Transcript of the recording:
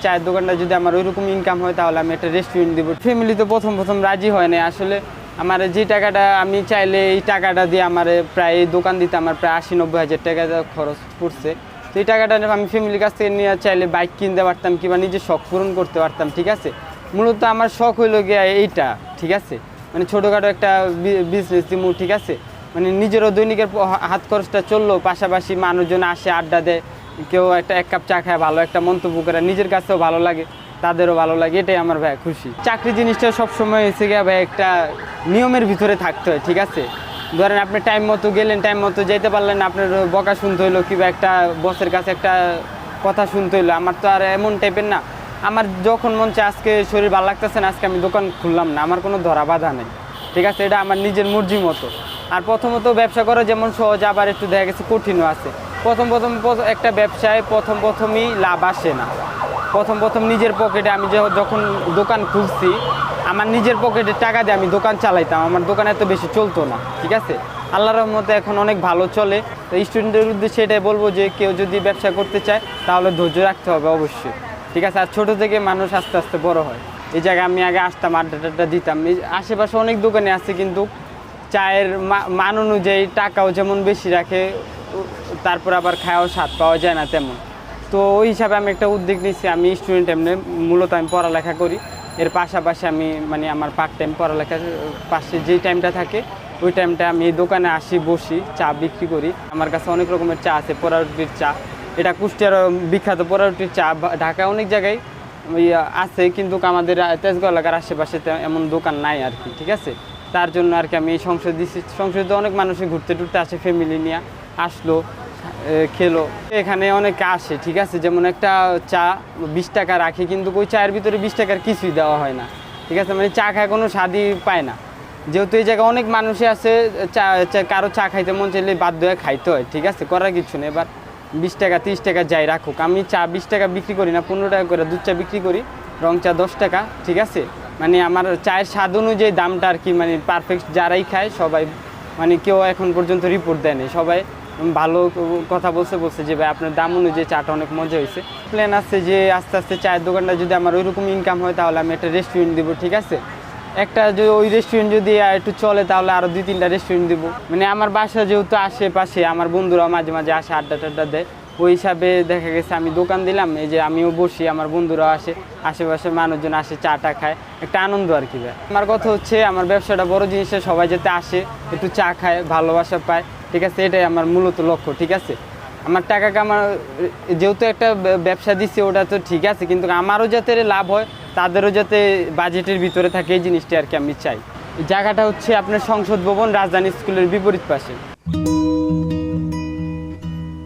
চায়ের দোকানটা যদি আমার ওইরকম ইনকাম হয় তাহলে আমি একটা রেস্টুরেন্ট দেবো। ফ্যামিলি তো প্রথম রাজি হয় না আসলে। আমার যে টাকাটা আমি চাইলে এই টাকাটা দিয়ে আমার প্রায় এই দোকান দিতে আমার প্রায় 80-90 হাজার টাকা খরচ পড়ছে। তো এই টাকাটা আমি ফ্যামিলির কাছ থেকে নিয়ে চাইলে বাইক কিনতে পারতাম কিংবা নিজের শখ পূরণ করতে পারতাম, ঠিক আছে। মূলত আমার শখ হইলো গিয়া এইটা, ঠিক আছে, মানে ছোটোখাটো একটা বিজনেস দিমু, ঠিক আছে। মানে নিজেরও দৈনিকের হাত খরচটা চললো, পাশাপাশি মানুষজন আসে আড্ডা দেয়, কেউ এক কাপ চা খায়, ভালো একটা মন্তব্য করে, নিজের কাছেও ভালো লাগে, তাদেরও ভালো লাগে, এটাই আমার ভাই খুশি। চাকরি জিনিসটা সবসময় এসে গিয়ে ভাই একটা নিয়মের ভিতরে থাকতে হয়, ঠিক আছে। ধরেন আপনি টাইম মতো গেলেন, টাইম মতো যেতে পারলেন, আপনার বকা শুনতে হইলো কিংবা একটা বসের কাছে একটা কথা শুনতে হইলো। আমার তো আর এমন টাইপের না, আমার যখন মন চায় আজকে শরীর ভালো লাগতেছে না, আজকে আমি দোকান খুললাম না, আমার কোনো ধরা বাধা নেই, ঠিক আছে। এটা আমার নিজের মর্জি মতো। আর প্রথমত ব্যবসা করা যেমন সহজ, আবার একটু দেখা গেছে কঠিনও আছে। প্রথম একটা ব্যবসায় প্রথমই লাভ আসে না। প্রথম নিজের পকেটে আমি যখন দোকান খুলছি, আমার নিজের পকেটে টাকা দিয়ে আমি দোকান চালাইতাম, আমার দোকান এত বেশি চলতো না, ঠিক আছে। আল্লাহর রহমতে এখন অনেক ভালো চলে। তো স্টুডেন্টের উদ্দেশ্যে এটাই বলবো যে কেউ যদি ব্যবসা করতে চায় তাহলে ধৈর্য রাখতে হবে অবশ্যই, ঠিক আছে। আর ছোটো থেকে মানুষ আস্তে আস্তে বড় হয়। এই জায়গায় আমি আগে আসতাম, আড্ডা দিতাম, আশেপাশে অনেক দোকানে আছে, কিন্তু চায়ের মান অনুযায়ী টাকাও যেমন বেশি রাখে, তারপর আবার খাওয়াও স্বাদ পাওয়া যায় না তেমন। তো ওই হিসাবে আমি একটা উদ্যোগ নিচ্ছি। আমি স্টুডেন্ট, এমনি মূলত আমি পড়ালেখা করি, এর পাশাপাশি আমি মানে আমার পার্ট টাইম পড়ালেখার পাশে যেই টাইমটা থাকে ওই টাইমটা আমি এই দোকানে আসি, বসি, চা বিক্রি করি। আমার কাছে অনেক রকমের চা আছে, পোড়ারুটির চা, এটা কুষ্টিয়ার বিখ্যাত পোড়ারুটির চা। ঢাকায় অনেক জায়গায় আছে, কিন্তু আমাদের তেজগাঁও এলাকার আশেপাশে এমন দোকান নাই আর কি, ঠিক আছে। তার জন্য আর কি আমি এই সংসদ দিচ্ছি। সংসদে অনেক মানুষই ঘুরতে টুরতে আসে, ফ্যামিলি নিয়ে আসলো, খেলো, এখানে অনেকে আসে, ঠিক আছে। যেমন একটা চা 20 টাকা রাখে, কিন্তু ওই চায়ের ভিতরে 20 টাকার কিছুই দেওয়া হয় না, ঠিক আছে। মানে চা খায় কোনো স্বাদই পায় না। যেহেতু এই জায়গায় অনেক মানুষই আছে, কারো চা খাইতে মন চাইলে বাধ্য হয়ে খাইতে হয়, ঠিক আছে, করার কিছু নেই। এবার 20 টাকা 30 টাকা যাই রাখুক, আমি চা 20 টাকা বিক্রি করি না, 15 টাকা করে দুধ চা বিক্রি করি, রং চা 10 টাকা, ঠিক আছে। মানে আমার চায়ের স্বাদ অনুযায়ী দামটা আর কি, মানে পারফেক্ট যারাই খায় সবাই, মানে কেউ এখন পর্যন্ত রিপোর্ট দেয়নি, সবাই ভালো কথা বলছে যে ভাই আপনার দাম অনুযায়ী চাটা অনেক মজা হয়েছে। প্ল্যান আছে যে আস্তে আস্তে চায়ের দোকানটা যদি আমার ওইরকম ইনকাম হয় তাহলে আমি একটা রেস্টুরেন্ট দেবো, ঠিক আছে। একটা যদি ওই রেস্টুরেন্ট যদি একটু চলে তাহলে আরও 2-3টা রেস্টুরেন্ট দেবো। মানে আমার বাসা যেহেতু আশেপাশে, আমার বন্ধুরাও মাঝে মাঝে আসে, আড্ডা টাড্ডা দেয়, ওই হিসাবে দেখা গেছে আমি দোকান দিলাম, এই যে আমিও বসি, আমার বন্ধুরাও আসে, আশেপাশের মানুষজন আসে, চাটা খায়, একটা আনন্দ আর কি। আমার কথা হচ্ছে আমার ব্যবসাটা বড় জিনিসে সবাই যাতে আসে, একটু চা খায়, ভালোবাসা পায়, ঠিক আছে, এটাই আমার মূলত লক্ষ্য, ঠিক আছে। আমার টাকা কামার যেহেতু একটা ব্যবসা দিচ্ছে ওটা তো ঠিক আছে, কিন্তু আমারও যাতে লাভ হয়, তাদেরও যাতে বাজেটের ভিতরে থাকে, এই জিনিসটা আর কি আমি চাই। জায়গাটা হচ্ছে আপনার সংসদ ভবন, রাজধানী স্কুলের বিপরীত পাশে।